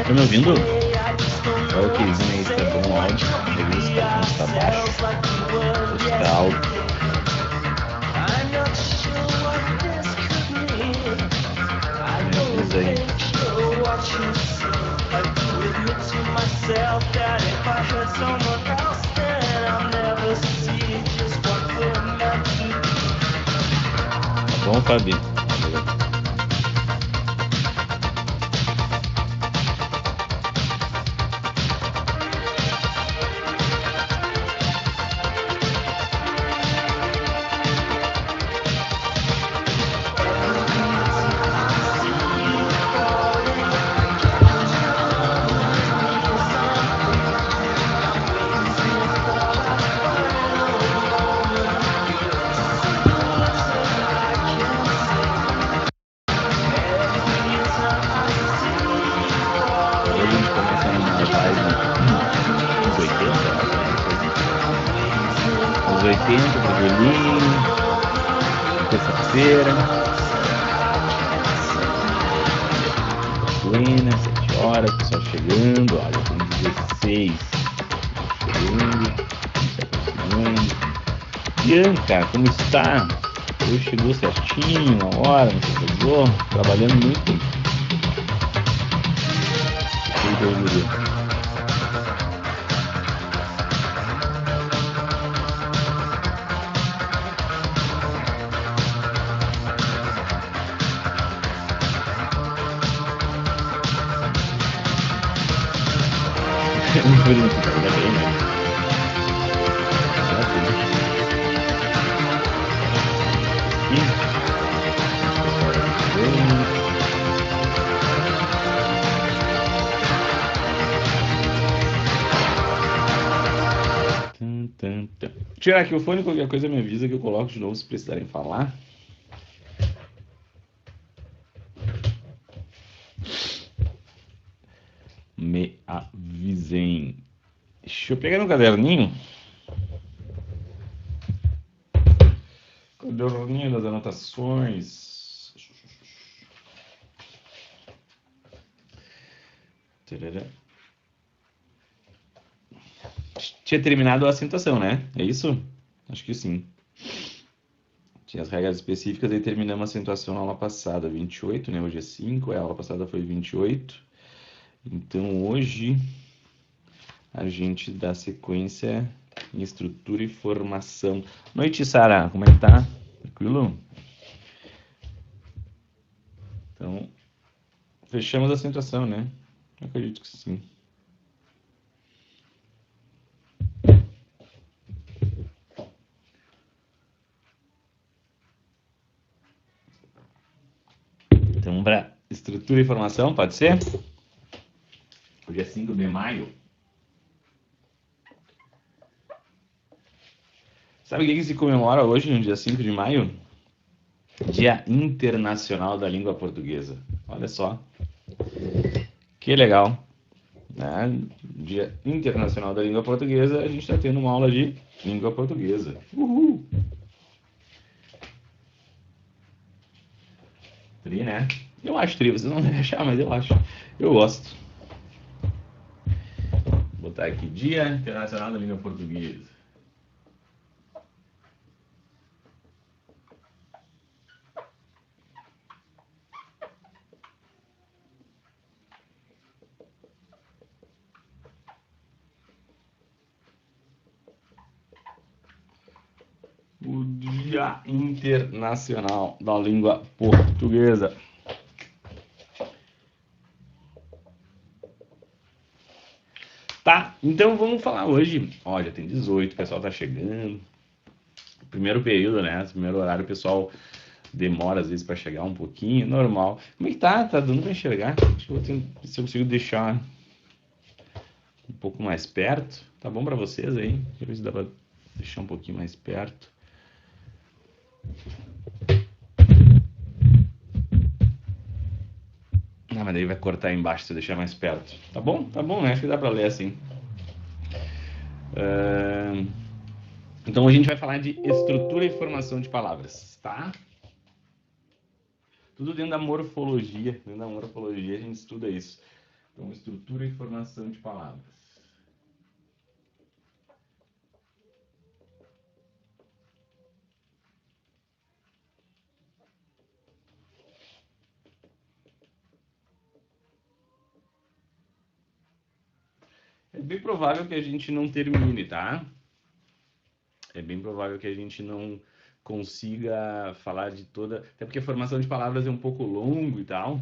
Tá me ouvindo? Olha o que dizem aí, se tá bom o áudio. Se tá baixo, se tá alto. Me diz aí. Tá bom, Fabi? Os 80, tranquilinho, terça-feira, plena, 7 horas, pessoal chegando, olha, tem 16 chegando, se aproximando. Bianca, como está? Hoje chegou certinho, na hora, não se atrasou, trabalhando muito. Tirar aqui o fone, qualquer coisa me avisa que eu coloco de novo se precisarem falar. Me avisem. Deixa eu pegar no caderninho. Caderninho das anotações. Tinha terminado a acentuação, né? É isso? Acho que sim. Tinha as regras específicas, aí terminamos a acentuação na aula passada, 28, né? Hoje é 5, a aula passada foi 28. Então hoje a gente dá sequência em estrutura e formação. Noite, Sara, como é que tá? Tranquilo? Então, fechamos a acentuação, né? Eu acredito que sim. Então, para estrutura e formação, pode ser? Hoje é 5 de maio. Sabe o que se comemora hoje, no dia 5 de maio? Dia Internacional da Língua Portuguesa. Olha só. Que legal. Né? Dia Internacional da Língua Portuguesa, a gente está tendo uma aula de língua portuguesa. Uhul! Tri, né? Eu acho tri, vocês não devem achar, mas eu acho. Eu gosto. Vou botar aqui, Dia Internacional da Língua Portuguesa. o Dia Internacional da Língua Portuguesa. Tá, então vamos falar hoje. Olha, tem 18, o pessoal tá chegando. Primeiro período, né? Primeiro horário, o pessoal demora às vezes para chegar um pouquinho, normal. Como é que tá? Tá dando para enxergar? Acho que eu vou ver se eu consigo deixar um pouco mais perto. Tá bom para vocês aí? Deixa eu ver se dá para deixar um pouquinho mais perto. Ah, mas daí vai cortar embaixo se eu deixar mais perto. Tá bom? Tá bom, né? Acho que dá para ler assim. Então a gente vai falar de estrutura e formação de palavras, tá? Tudo dentro da morfologia. Dentro da morfologia a gente estuda isso. Então, estrutura e formação de palavras. É bem provável que a gente não termine, tá? É bem provável que a gente não consiga falar de toda... Até porque a formação de palavras é um pouco longo e tal.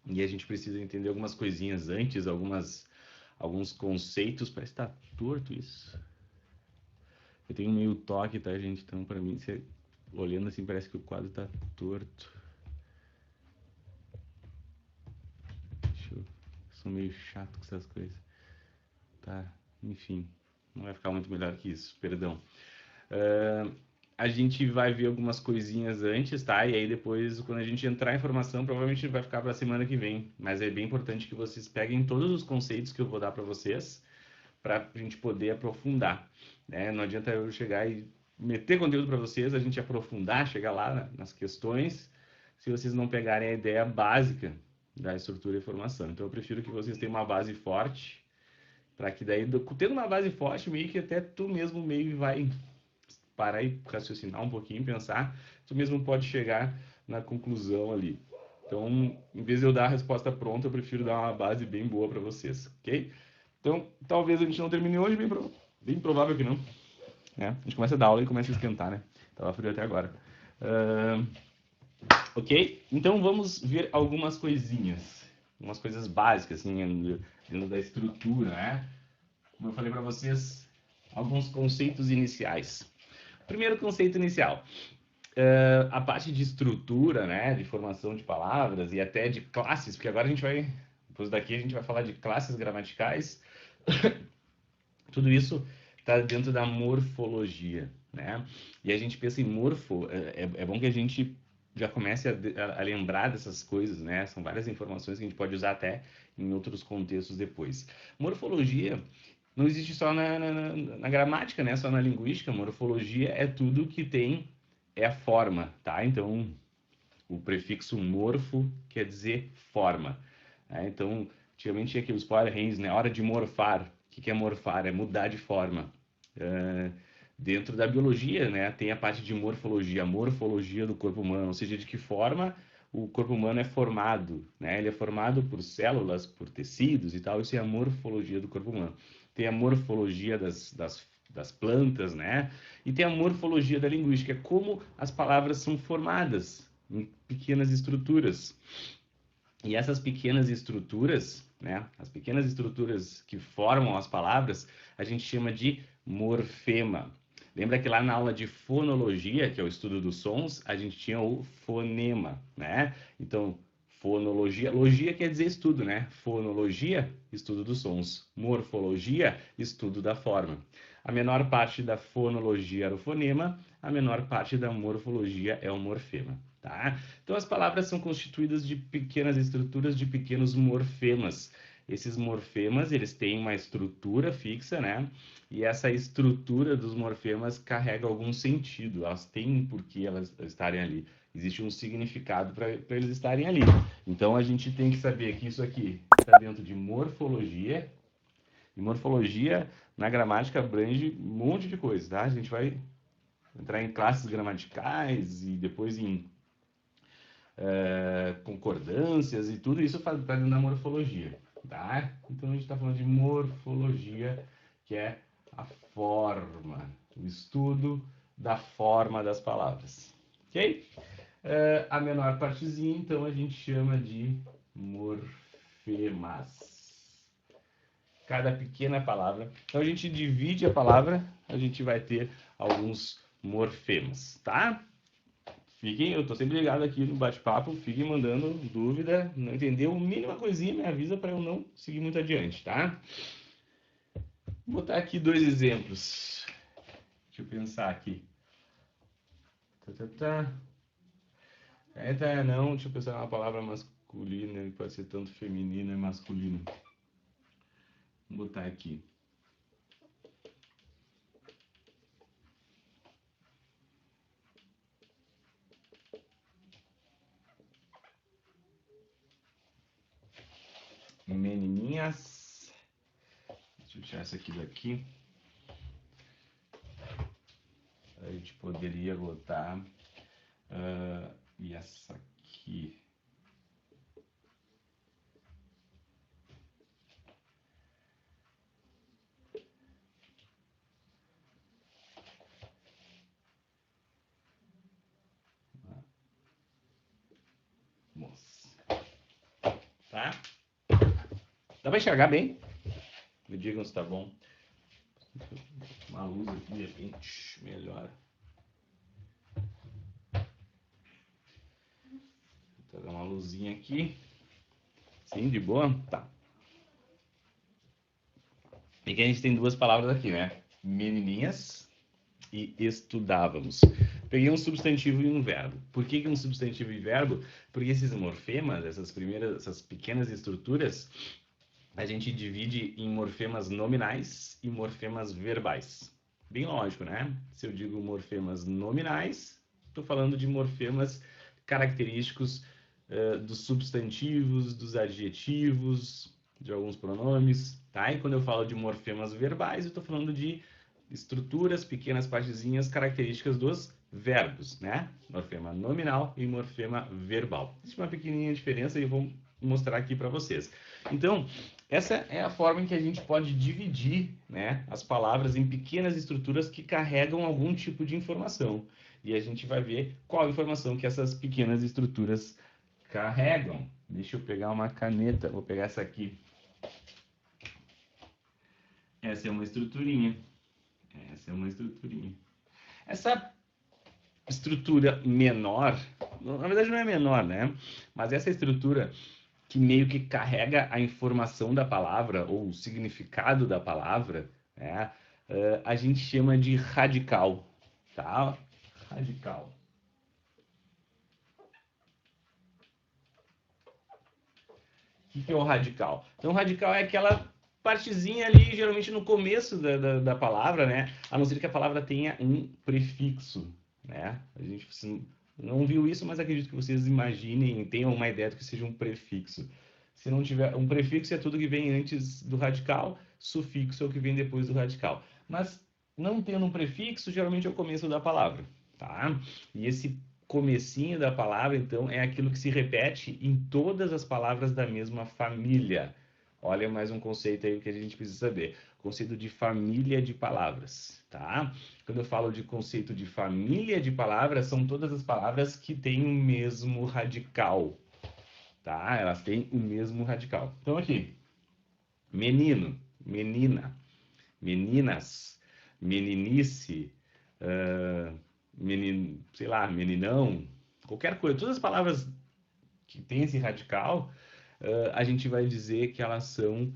E a gente precisa entender algumas coisinhas antes, alguns conceitos. Parece que tá torto isso. Eu tenho meio toque, tá, gente? Então, pra mim, olhando assim, parece que o quadro tá torto. Eu sou meio chato com essas coisas. Tá, enfim, não vai ficar muito melhor que isso, perdão. A gente vai ver algumas coisinhas antes, tá? E aí depois, quando a gente entrar em formação, provavelmente vai ficar para a semana que vem. Mas é bem importante que vocês peguem todos os conceitos que eu vou dar para vocês, para a gente poder aprofundar, né? Não adianta eu chegar e meter conteúdo para vocês, a gente aprofundar, chegar lá nas questões, se vocês não pegarem a ideia básica da estrutura e formação. Então eu prefiro que vocês tenham uma base forte, para que daí, tendo uma base forte, meio que até tu mesmo meio vai parar e raciocinar um pouquinho, pensar, tu mesmo pode chegar na conclusão ali. Então, em vez de eu dar a resposta pronta, eu prefiro dar uma base bem boa para vocês, ok? Então, talvez a gente não termine hoje, bem provável que não. Né? A gente começa a dar aula e começa a esquentar, né? Tava frio até agora. Ok? Então, vamos ver algumas coisinhas. Umas coisas básicas, assim, dentro da estrutura, né? Como eu falei para vocês, alguns conceitos iniciais. Primeiro conceito inicial, a parte de estrutura, né, de formação de palavras e até de classes, porque agora a gente vai, depois daqui a gente vai falar de classes gramaticais. Tudo isso está dentro da morfologia, né? E a gente pensa em morfo, é bom que a gente já comece a lembrar dessas coisas, né? São várias informações que a gente pode usar até em outros contextos depois. Morfologia não existe só na gramática, né? Só na linguística. Morfologia é tudo que tem, é a forma, tá? Então, o prefixo morfo quer dizer forma. Né? Então, antigamente tinha aqueles Power Hands, né? Hora de morfar. O que é morfar? É mudar de forma. Dentro da biologia, né? Tem a parte de morfologia, a morfologia do corpo humano, ou seja, de que forma o corpo humano é formado, né? Ele é formado por células, por tecidos e tal. Isso é a morfologia do corpo humano. Tem a morfologia das plantas, né? E tem a morfologia da linguística, como as palavras são formadas em pequenas estruturas. E essas pequenas estruturas, né? As pequenas estruturas que formam as palavras, a gente chama de morfema. Lembra que lá na aula de fonologia, que é o estudo dos sons, a gente tinha o fonema, né? Então, fonologia, logia quer dizer estudo, né? Fonologia, estudo dos sons. Morfologia, estudo da forma. A menor parte da fonologia era o fonema, a menor parte da morfologia é o morfema, tá? Então, as palavras são constituídas de pequenas estruturas, de pequenos morfemas. Esses morfemas, eles têm uma estrutura fixa, né? E essa estrutura dos morfemas carrega algum sentido. Elas têm um porquê elas estarem ali. Existe um significado para eles estarem ali. Então, a gente tem que saber que isso aqui está dentro de morfologia. E morfologia, na gramática, abrange um monte de coisa, tá? A gente vai entrar em classes gramaticais e depois em concordâncias e tudo isso está dentro da morfologia, tá? Então a gente está falando de morfologia, que é a forma, o estudo da forma das palavras, ok? A menor partezinha, então, a gente chama de morfemas. Cada pequena palavra. Então, a gente divide a palavra, a gente vai ter alguns morfemas, tá? Fiquem, eu tô sempre ligado aqui no bate-papo, fiquem mandando dúvida, não entendeu? Mínima coisinha, me avisa para eu não seguir muito adiante, tá? Vou botar aqui 2 exemplos. Deixa eu pensar aqui. Não, deixa eu pensar numa palavra masculina, que pode ser tanto feminina e masculina. Vou botar aqui. Menininhas. Deixa eu tirar essa aqui daqui. A gente poderia botar. E essa aqui. Nossa. Tá? Dá pra enxergar bem? Me digam se tá bom. Uma luz aqui, de repente, melhora. Vou dar uma luzinha aqui. Sim, de boa? Tá. E que a gente tem 2 palavras aqui, né? Menininhas e estudávamos. Peguei um substantivo e um verbo. Por que um substantivo e verbo? Porque esses morfemas, essas pequenas estruturas, a gente divide em morfemas nominais e morfemas verbais. Bem lógico, né? Se eu digo morfemas nominais, estou falando de morfemas característicos dos substantivos, dos adjetivos, de alguns pronomes, tá? E quando eu falo de morfemas verbais, eu estou falando de estruturas, pequenas partezinhas características dos verbos, né? Morfema nominal e morfema verbal. Existe uma pequenininha diferença e eu vou mostrar aqui para vocês. Então, essa é a forma em que a gente pode dividir, né, as palavras em pequenas estruturas que carregam algum tipo de informação. E a gente vai ver qual informação que essas pequenas estruturas carregam. Deixa eu pegar uma caneta, vou pegar essa aqui. Essa é uma estruturinha. Essa estrutura menor, na verdade não é menor, né? Mas essa estrutura que meio que carrega a informação da palavra ou o significado da palavra, né? A gente chama de radical, tá? Radical. O que é o radical? Então, o radical é aquela partezinha ali, geralmente no começo da palavra, né? A não ser que a palavra tenha um prefixo, né? A gente não viu isso, mas acredito que vocês imaginem, tenham uma ideia do que seja um prefixo. Se não tiver um prefixo, é tudo que vem antes do radical, sufixo é o que vem depois do radical. Mas não tendo um prefixo, geralmente é o começo da palavra, tá? E esse comecinho da palavra, então, é aquilo que se repete em todas as palavras da mesma família. Olha mais um conceito aí que a gente precisa saber. Conceito de família de palavras, tá? Quando eu falo de conceito de família de palavras, são todas as palavras que têm o mesmo radical, tá? Elas têm o mesmo radical. Então, aqui, menino, menina, meninas, meninice, sei lá, meninão, qualquer coisa. Todas as palavras que têm esse radical, a gente vai dizer que elas são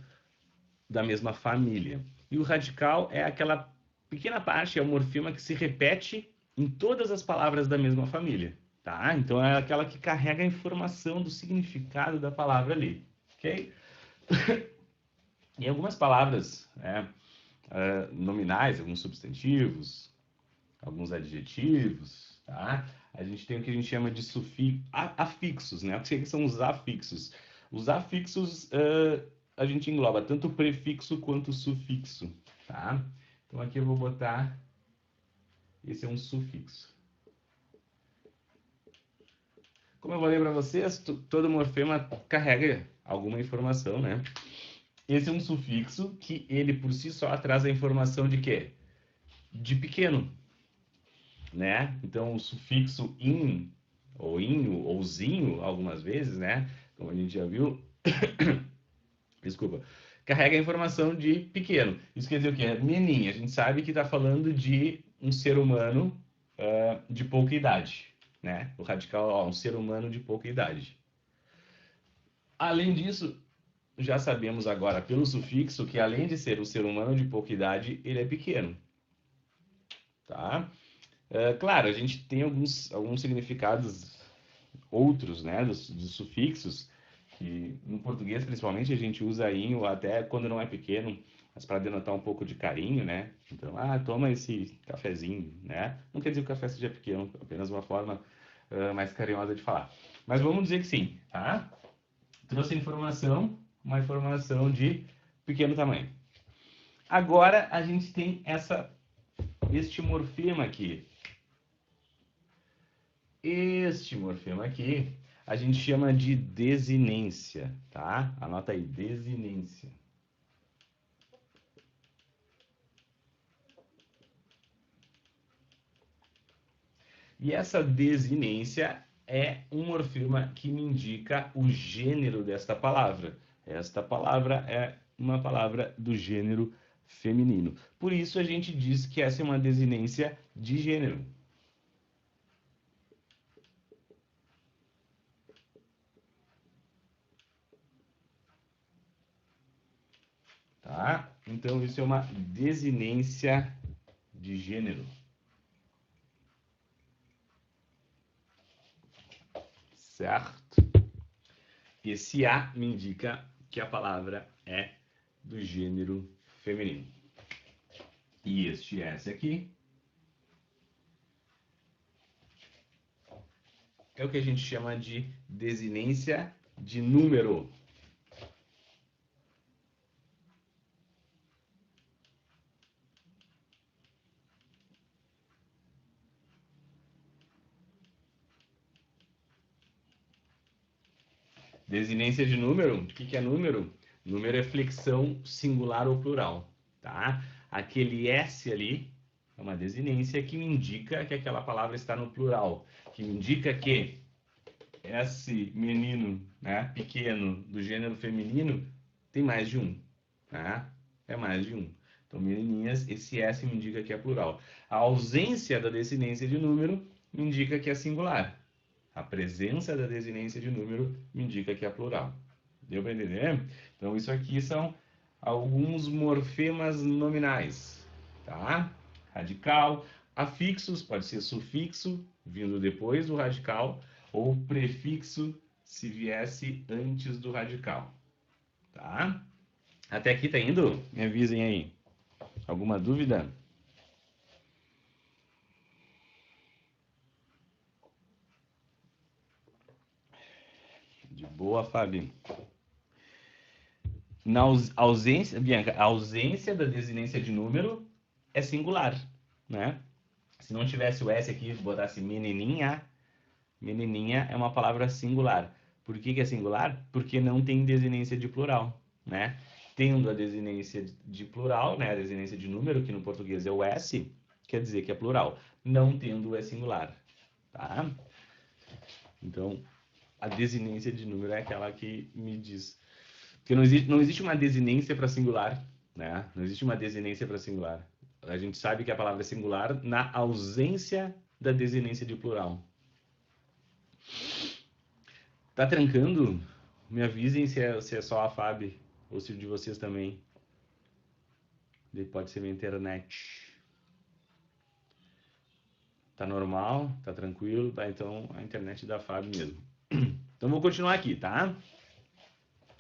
da mesma família. E o radical é aquela pequena parte, é o morfema que se repete em todas as palavras da mesma família, tá? Então é aquela que carrega a informação do significado da palavra ali, ok? Em algumas palavras, né, nominais, alguns substantivos, alguns adjetivos, tá? A gente tem o que a gente chama de afixos, né? O que são os afixos? Os afixos a gente engloba tanto o prefixo quanto o sufixo, tá? Então aqui eu vou botar, esse é um sufixo. Como eu falei para vocês, todo morfema carrega alguma informação, né? Esse é um sufixo que ele por si só traz a informação de quê? De pequeno. né? Então, o sufixo in, ou inho, ou zinho, algumas vezes, né? Como a gente já viu, desculpa, carrega a informação de pequeno. Isso quer dizer o quê? Menino. A gente sabe que está falando de um ser humano de pouca idade, né? O radical, ó, um ser humano de pouca idade. Além disso, já sabemos agora pelo sufixo que além de ser um ser humano de pouca idade, ele é pequeno, tá? Claro, a gente tem alguns significados outros, né, dos sufixos, que no português principalmente a gente usa inho até quando não é pequeno, mas para denotar um pouco de carinho, né? Então, toma esse cafezinho, né? Não quer dizer que o café seja pequeno, apenas uma forma mais carinhosa de falar. Mas vamos dizer que sim, tá? Trouxe informação, uma informação de pequeno tamanho. Agora a gente tem este morfema aqui. Este morfema aqui a gente chama de desinência, tá? Anota aí, desinência. E essa desinência é um morfema que me indica o gênero desta palavra. Esta palavra é uma palavra do gênero feminino. Por isso a gente diz que essa é uma desinência de gênero. Tá? Então isso é uma desinência de gênero. Certo? Esse A me indica que a palavra é do gênero feminino. E este S aqui é o que a gente chama de desinência de número. Desinência de número, o que é número? Número é flexão singular ou plural, tá? Aquele S ali é uma desinência que me indica que aquela palavra está no plural, que me indica que esse menino, né, pequeno, do gênero feminino, tem mais de um, tá? É mais de um. Então, menininhas, esse S me indica que é plural. A ausência da desinência de número me indica que é singular. A presença da desinência de número me indica que é plural. Deu para entender? Então, isso aqui são alguns morfemas nominais, tá? Radical, afixos, pode ser sufixo, vindo depois do radical, ou prefixo, se viesse antes do radical, tá? Até aqui tá indo? Me avisem aí. Alguma dúvida? De boa, Fábio. Na ausência, Bianca, a ausência da desinência de número é singular, né? Se não tivesse o S aqui, botasse menininha, menininha é uma palavra singular. Por que é singular? Porque não tem desinência de plural, né? Tendo a desinência de plural, né, a desinência de número, que no português é o S, quer dizer que é plural. Não tendo é singular, tá? Então, a desinência de número é aquela que me diz. Porque não existe uma desinência para singular, né? Não existe uma desinência para singular. A gente sabe que a palavra é singular na ausência da desinência de plural. Tá trancando? Me avisem se é só a Fábio ou se o de vocês também. Pode ser minha internet. Tá normal? Tá tranquilo? Tá, então a internet da Fábio mesmo. Então vou continuar aqui, tá?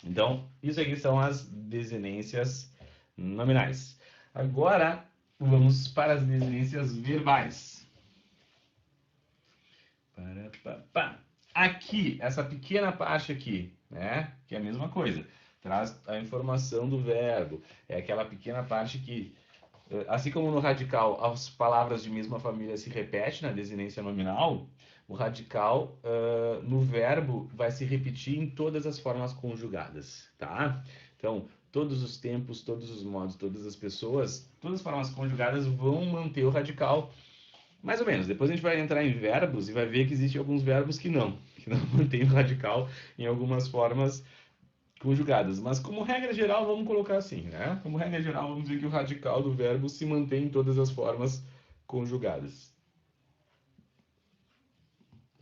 Então, isso aqui são as desinências nominais. Agora, vamos para as desinências verbais. Aqui, essa pequena parte aqui, né? Que é a mesma coisa. Traz a informação do verbo. É aquela pequena parte que, assim como no radical, as palavras de mesma família se repetem na desinência nominal, o radical, no verbo, vai se repetir em todas as formas conjugadas, tá? Então, todos os tempos, todos os modos, todas as pessoas, todas as formas conjugadas vão manter o radical Mais ou menos. Depois a gente vai entrar em verbos e vai ver que existem alguns verbos que não mantêm o radical em algumas formas conjugadas. Mas como regra geral, vamos colocar assim, né? Como regra geral, vamos dizer que o radical do verbo se mantém em todas as formas conjugadas.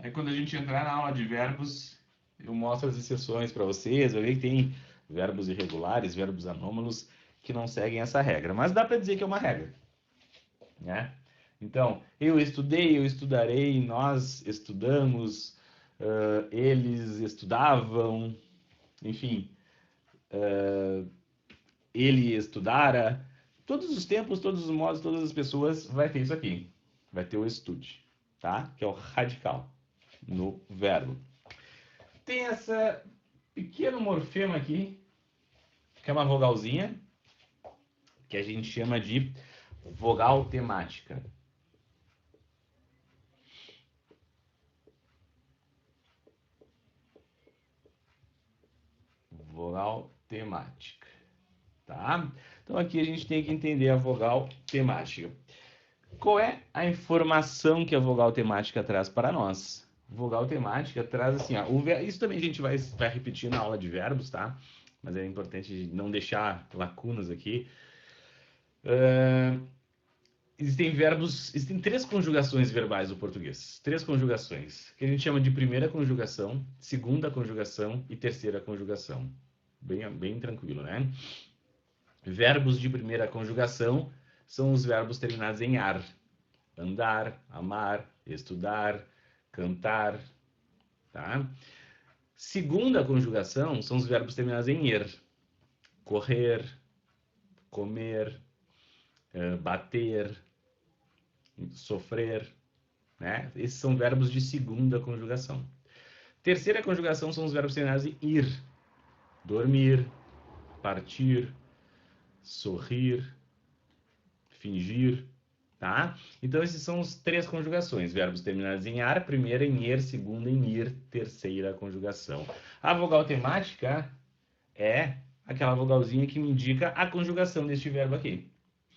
Aí quando a gente entrar na aula de verbos, eu mostro as exceções para vocês. Eu ver que tem verbos irregulares, verbos anômalos que não seguem essa regra. Mas dá para dizer que é uma regra, né? Então, eu estudei, eu estudarei, nós estudamos, eles estudavam, enfim, ele estudara. Todos os tempos, todos os modos, todas as pessoas vai ter isso aqui. Vai ter o estude, tá? Que é o radical no verbo. Tem essa pequeno morfema aqui, que é uma vogalzinha, que a gente chama de vogal temática. Vogal temática, tá? Então aqui a gente tem que entender a vogal temática. Qual é a informação que a vogal temática traz para nós? Vogal temática traz assim, ó, isso também a gente vai repetir na aula de verbos, tá? Mas é importante não deixar lacunas aqui. Existem três conjugações verbais do português. Três conjugações, que a gente chama de primeira conjugação, segunda conjugação e terceira conjugação. Bem tranquilo, né? Verbos de primeira conjugação são os verbos terminados em ar. Andar, amar, estudar, cantar, tá? Segunda conjugação são os verbos terminados em er. Correr, comer, bater, sofrer, né? Esses são verbos de segunda conjugação. Terceira conjugação são os verbos terminados em ir. Dormir, partir, sorrir, fingir, tá? Então esses são os três conjugações, verbos terminados em ar, primeira em er, segunda em ir, terceira conjugação. A vogal temática é aquela vogalzinha que me indica a conjugação deste verbo aqui.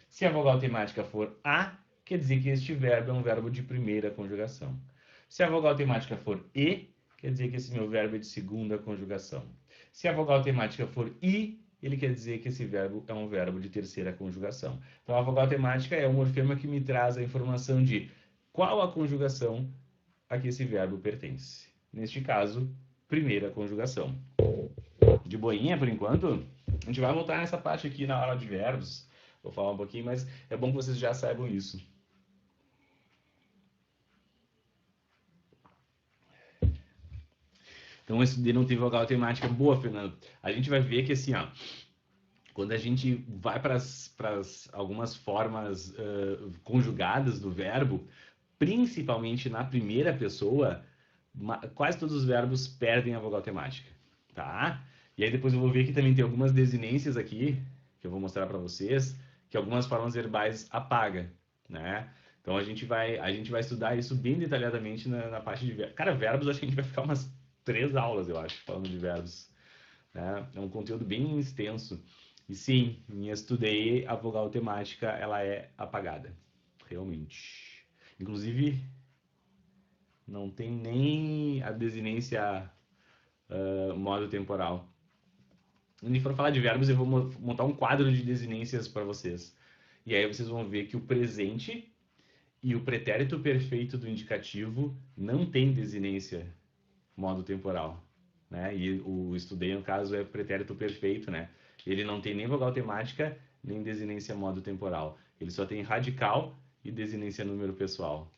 Se a vogal temática for a, quer dizer que este verbo é um verbo de primeira conjugação. Se a vogal temática for e, quer dizer que esse meu verbo é de segunda conjugação. Se a vogal temática for i, ele quer dizer que esse verbo é um verbo de terceira conjugação. Então, a vogal temática é o morfema que me traz a informação de qual a conjugação a que esse verbo pertence. Neste caso, primeira conjugação. De boinha, por enquanto, a gente vai voltar nessa parte aqui na aula de verbos. Vou falar um pouquinho, mas é bom que vocês já saibam isso. Então, esse de não ter vogal temática boa, Fernando. A gente vai ver que assim, ó, quando a gente vai para algumas formas conjugadas do verbo, principalmente na primeira pessoa, quase todos os verbos perdem a vogal temática, tá? E aí depois eu vou ver que também tem algumas desinências aqui, que eu vou mostrar para vocês, que algumas formas verbais apaga, né? Então a gente vai estudar isso bem detalhadamente na parte de verbos. Cara, verbos acho que a gente vai ficar umas 3 aulas, eu acho, falando de verbos, né? É um conteúdo bem extenso. E sim, em estudei, a vogal temática, ela é apagada, realmente. Inclusive, não tem nem a desinência modo temporal. Quando a gente for falar de verbos, eu vou montar um quadro de desinências para vocês. E aí vocês vão ver que o presente e o pretérito perfeito do indicativo não tem desinência modo temporal, né? E o estudei, no caso, é pretérito perfeito, né? Ele não tem nem vogal temática, nem desinência modo temporal. Ele só tem radical e desinência número pessoal.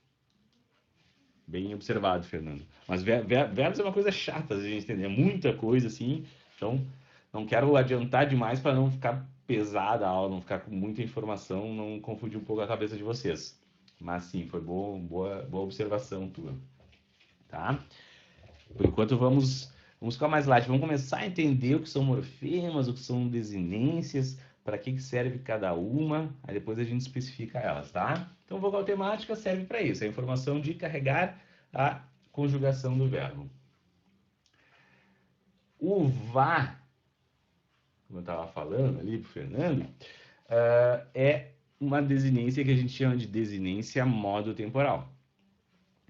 Bem observado, Fernando. Mas verbos é uma coisa chata a gente entender. É muita coisa, assim. Então, não quero adiantar demais para não ficar pesada a aula, não ficar com muita informação, não confundir um pouco a cabeça de vocês. Mas sim, foi boa observação tua. Tá? Por enquanto, vamos ficar mais light. Vamos começar a entender o que são morfemas, o que são desinências, para que serve cada uma. Aí depois a gente especifica elas, tá? Então, vogal temática serve para isso. É a informação de carregar a conjugação do verbo. O vá, como eu estava falando ali para o Fernando, é uma desinência que a gente chama de desinência modo temporal.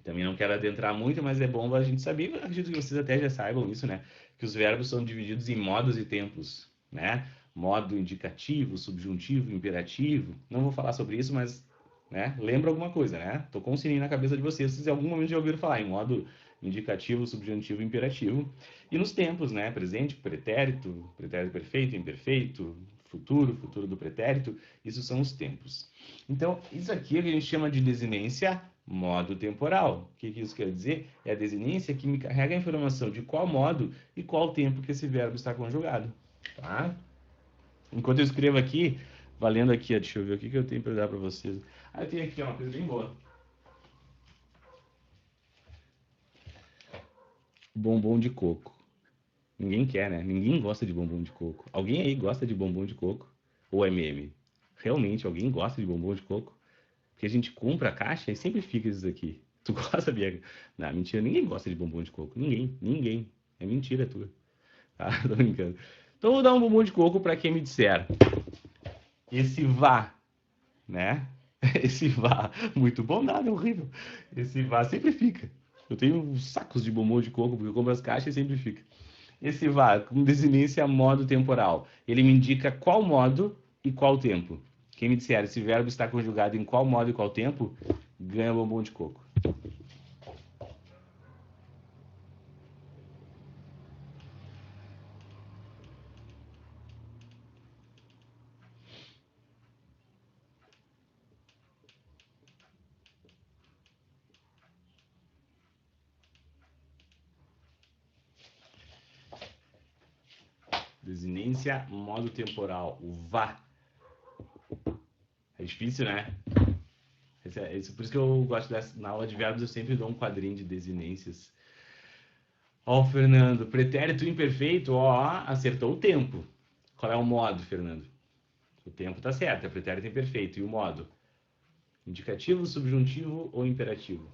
Também não quero adentrar muito, mas é bom a gente saber, eu acredito que vocês até já saibam isso, né? Que os verbos são divididos em modos e tempos, né? Modo indicativo, subjuntivo, imperativo. Não vou falar sobre isso, mas, né? Lembra alguma coisa, né? Tocou um sininho na cabeça de vocês, se em algum momento já ouviram falar em modo indicativo, subjuntivo, imperativo. E nos tempos, né? Presente, pretérito, pretérito perfeito, imperfeito, futuro, futuro do pretérito. Isso são os tempos. Então, isso aqui é o que a gente chama de desinência modo temporal. O que isso quer dizer? É a desinência que me carrega a informação de qual modo e qual tempo que esse verbo está conjugado. Tá? Enquanto eu escrevo aqui, valendo aqui, deixa eu ver o que eu tenho para dar para vocês. Ah, eu tenho aqui uma coisa bem boa. Bombom de coco. Ninguém quer, né? Ninguém gosta de bombom de coco. Alguém aí gosta de bombom de coco? Ou é meme? Realmente, alguém gosta de bombom de coco? Porque a gente compra a caixa e sempre fica isso aqui. Tu gosta, Biega? Não, mentira, ninguém gosta de bombom de coco. Ninguém, ninguém. É mentira tua. Tá? Tô brincando. Então eu vou dar um bombom de coco para quem me disser. Esse vá, né? Esse vá, muito bom, nada, é horrível. Esse vá sempre fica. Eu tenho sacos de bombom de coco, porque eu compro as caixas e sempre fica. Esse vá, com desinência modo temporal, ele me indica qual modo e qual tempo. Quem me disser esse verbo está conjugado em qual modo e qual tempo, ganha bombom de coco. Desinência modo temporal, o vá. É difícil, né? Por isso que eu gosto dessa, na aula de verbos eu sempre dou um quadrinho de desinências. Ó, Fernando, pretérito imperfeito, ó, acertou o tempo. Qual é o modo, Fernando? O tempo tá certo, é pretérito imperfeito. E o modo? Indicativo, subjuntivo ou imperativo?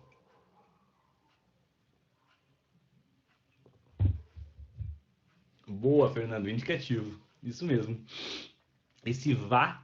Boa, Fernando, indicativo. Isso mesmo. Esse vá,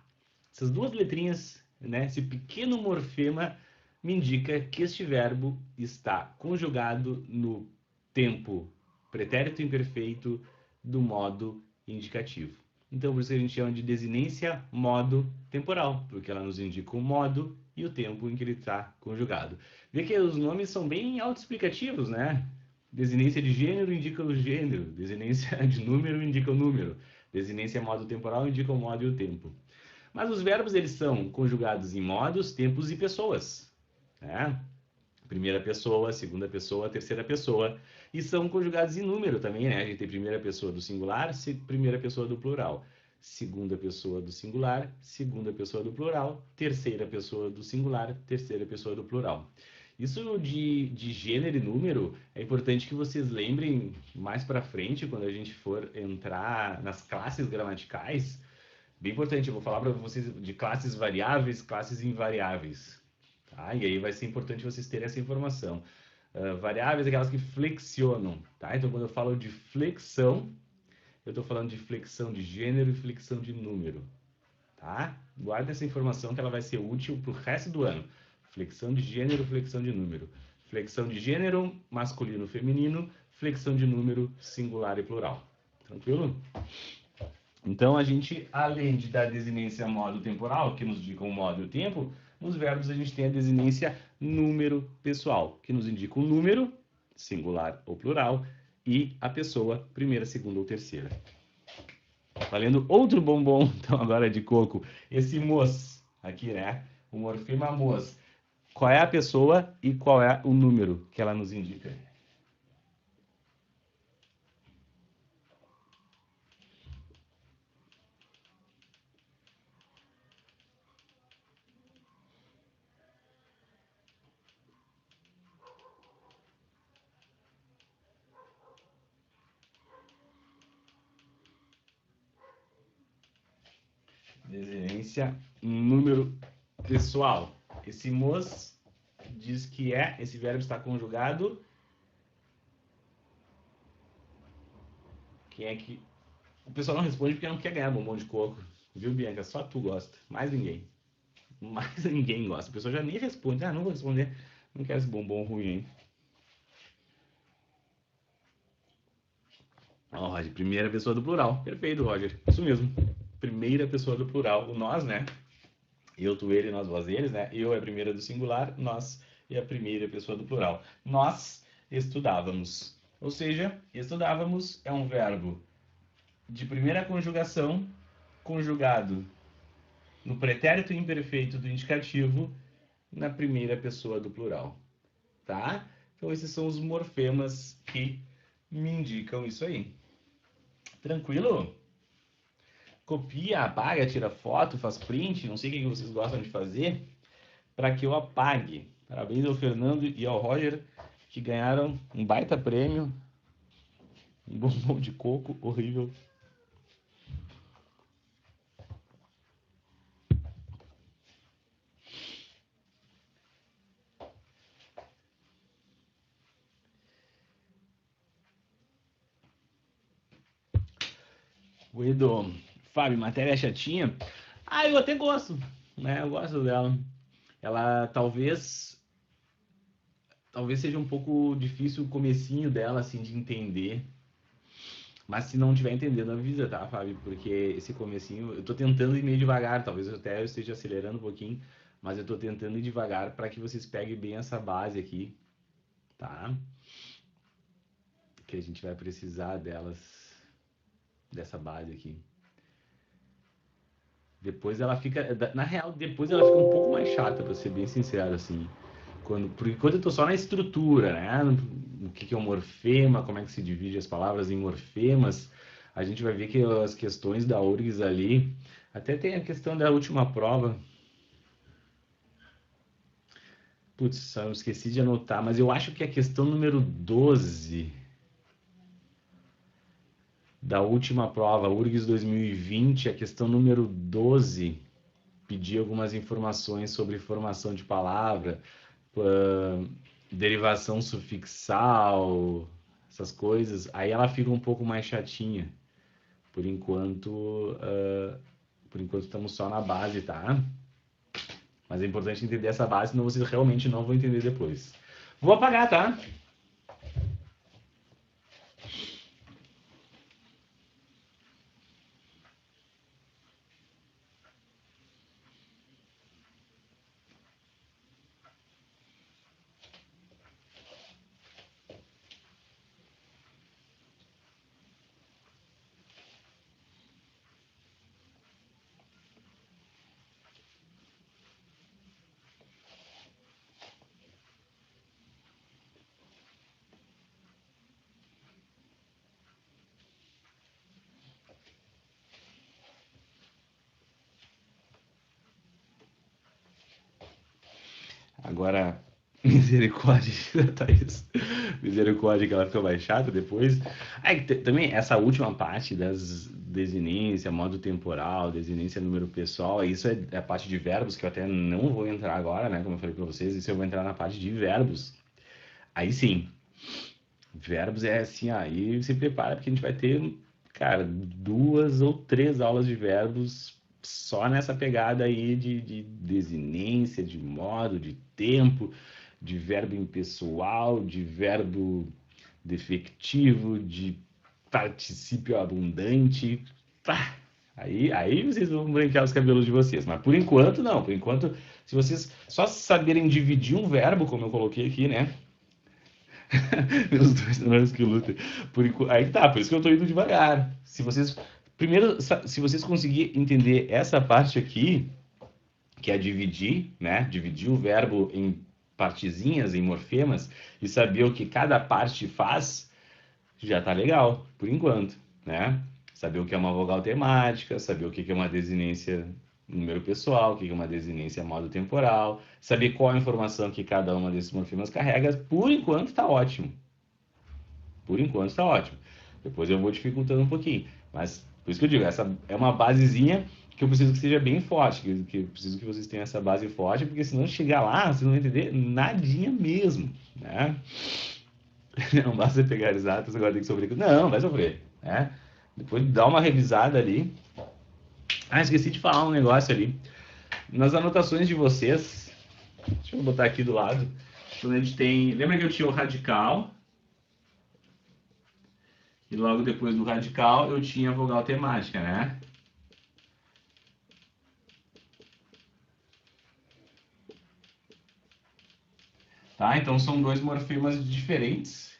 essas duas letrinhas, né, esse pequeno morfema me indica que este verbo está conjugado no tempo pretérito imperfeito do modo indicativo. Então, por isso que a gente chama de desinência modo temporal, porque ela nos indica o modo e o tempo em que ele está conjugado. Vê que os nomes são bem autoexplicativos, né? Desinência de gênero indica o gênero, desinência de número indica o número, desinência modo temporal indica o modo e o tempo. Mas os verbos eles são conjugados em modos, tempos e pessoas, né? Primeira pessoa, segunda pessoa, terceira pessoa. E são conjugados em número também, né? A gente tem primeira pessoa do singular, primeira pessoa do plural. Segunda pessoa do singular, segunda pessoa do plural, terceira pessoa do singular, terceira pessoa do plural. Isso de gênero e número é importante que vocês lembrem mais para frente, quando a gente for entrar nas classes gramaticais. Bem importante, eu vou falar para vocês de classes variáveis, classes invariáveis. Tá? E aí vai ser importante vocês terem essa informação. Variáveis é aquelas que flexionam. Tá? Então, quando eu falo de flexão, eu estou falando de flexão de gênero e flexão de número. Tá? Guarda essa informação que ela vai ser útil para o resto do ano. Flexão de gênero, flexão de número. Flexão de gênero, masculino, feminino. Flexão de número, singular e plural. Tranquilo? Então, a gente, além de dar desinência modo temporal, que nos indica o modo e o tempo, nos verbos a gente tem a desinência número pessoal, que nos indica o número, singular ou plural, e a pessoa, primeira, segunda ou terceira. Valendo outro bombom, então agora de coco, esse mos, aqui, né? O morfema mos. Qual é a pessoa e qual é o número que ela nos indica? Desinência número pessoal. Esse mos diz que esse verbo está conjugado. Quem é que. O pessoal não responde porque não quer ganhar bombom de coco. Viu, Bianca? Só tu gosta. Mais ninguém. Mas ninguém gosta. A pessoa já nem responde. Ah, não vou responder. Não quero esse bombom ruim, hein? Ó, Roger, primeira pessoa do plural. Perfeito, Roger. Isso mesmo. Primeira pessoa do plural. O nós, né? Eu, tu, ele, nós, vós, eles, né? Eu é a primeira do singular, nós é a primeira pessoa do plural. Nós estudávamos. Ou seja, estudávamos é um verbo de primeira conjugação conjugado no pretérito imperfeito do indicativo na primeira pessoa do plural, tá? Então esses são os morfemas que me indicam isso aí. Tranquilo? Copia, apaga, tira foto, faz print, não sei o que vocês gostam de fazer, para que eu apague. Parabéns ao Fernando e ao Roger, que ganharam um baita prêmio, um bombom de coco horrível. O Edo, Fábio, matéria chatinha? Ah, eu até gosto, né? Eu gosto dela. Ela talvez seja um pouco difícil o comecinho dela, assim, de entender. Mas se não tiver entendendo, avisa, tá, Fábio? Porque esse comecinho, eu tô tentando ir meio devagar, talvez eu até esteja acelerando um pouquinho, mas eu tô tentando ir devagar para que vocês peguem bem essa base aqui, tá? Que a gente vai precisar dessa base aqui. Depois ela fica, na real, depois ela fica um pouco mais chata, para ser bem sincero, assim. Porque quando eu tô só na estrutura, né? O que é um morfema, como é que se divide as palavras em morfemas, a gente vai ver que as questões da URGS ali, até tem a questão da última prova. Putz, só eu esqueci de anotar, mas eu acho que a questão número 12 da última prova, URGS 2020, a questão número 12, pedia algumas informações sobre formação de palavra, derivação sufixal, essas coisas, aí ela fica um pouco mais chatinha. Por enquanto, por enquanto estamos só na base, tá? Mas é importante entender essa base, senão vocês realmente não vão entender depois. Vou apagar, tá? Agora, misericórdia, Thaís. Misericórdia, que ela fica mais chata depois. Aí, também, essa última parte das desinência, modo temporal, desinência número pessoal, isso é a parte de verbos, que eu até não vou entrar agora, né? Como eu falei para vocês, isso eu vou entrar na parte de verbos. Aí sim, verbos é assim, aí se prepara, porque a gente vai ter, cara, 2 ou 3 aulas de verbos só nessa pegada aí de desinência, de modo, de tempo, de verbo impessoal, de verbo defectivo, de particípio abundante. Pá! Aí vocês vão branquear os cabelos de vocês. Mas por enquanto, não. Por enquanto, se vocês só saberem dividir um verbo, como eu coloquei aqui, né? Meus dois neurônios que lutam. Aí tá, por isso que eu tô indo devagar. Primeiro, se vocês conseguirem entender essa parte aqui, que é dividir, né? Dividir o verbo em partezinhas, em morfemas, e saber o que cada parte faz, já tá legal, por enquanto, né? Saber o que é uma vogal temática, saber o que é uma desinência número pessoal, o que é uma desinência modo temporal, saber qual a informação que cada uma desses morfemas carrega, por enquanto tá ótimo. Por enquanto está ótimo. Depois eu vou dificultando um pouquinho. Mas por isso que eu digo, essa é uma basezinha que eu preciso que seja bem forte, que eu preciso que vocês tenham essa base forte, porque senão chegar lá, vocês não vão entender nadinha mesmo, né? Não basta pegar exatas, agora tem que sofrer. Não, vai sofrer, né? Depois dá uma revisada ali. Ah, esqueci de falar um negócio ali. Nas anotações de vocês, deixa eu botar aqui do lado, quando a gente tem... Lembra que eu tinha o radical? E logo depois do radical eu tinha a vogal temática, né? Tá? Então são dois morfemas diferentes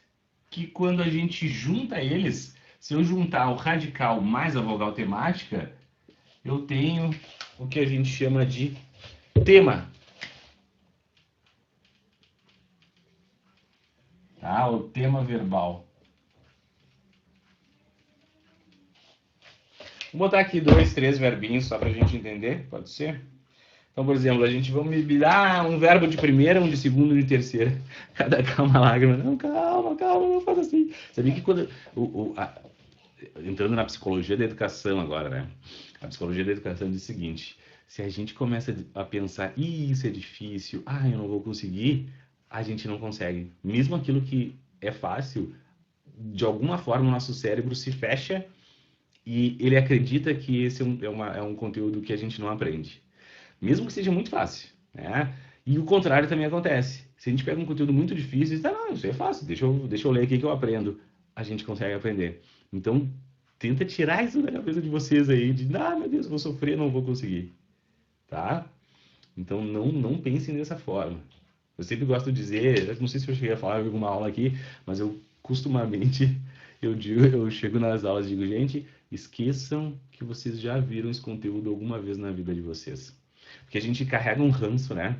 que quando a gente junta eles, se eu juntar o radical mais a vogal temática, eu tenho o que a gente chama de tema. Tá? O tema verbal. Vou botar aqui 2, 3 verbinhos só pra gente entender, pode ser? Então, por exemplo, a gente vai me dar um verbo de primeira, um de segunda e um de terceira. Cada calma lágrima. Não, calma, não faz assim. Sabia que quando... entrando na psicologia da educação agora, né? A psicologia da educação diz o seguinte: se a gente começa a pensar, isso é difícil, eu não vou conseguir, a gente não consegue. Mesmo aquilo que é fácil, de alguma forma o nosso cérebro se fecha e ele acredita que esse é um conteúdo que a gente não aprende. Mesmo que seja muito fácil, né? E o contrário também acontece. Se a gente pega um conteúdo muito difícil e diz, não, isso é fácil, deixa eu ler aqui que eu aprendo. A gente consegue aprender. Então, tenta tirar isso da cabeça de vocês aí, de, meu Deus, vou sofrer, não vou conseguir. Tá? Então, não pensem dessa forma. Eu sempre gosto de dizer, não sei se eu cheguei a falar em alguma aula aqui, mas eu costumamente, eu chego nas aulas e digo, gente, esqueçam que vocês já viram esse conteúdo alguma vez na vida de vocês. Porque a gente carrega um ranço, né?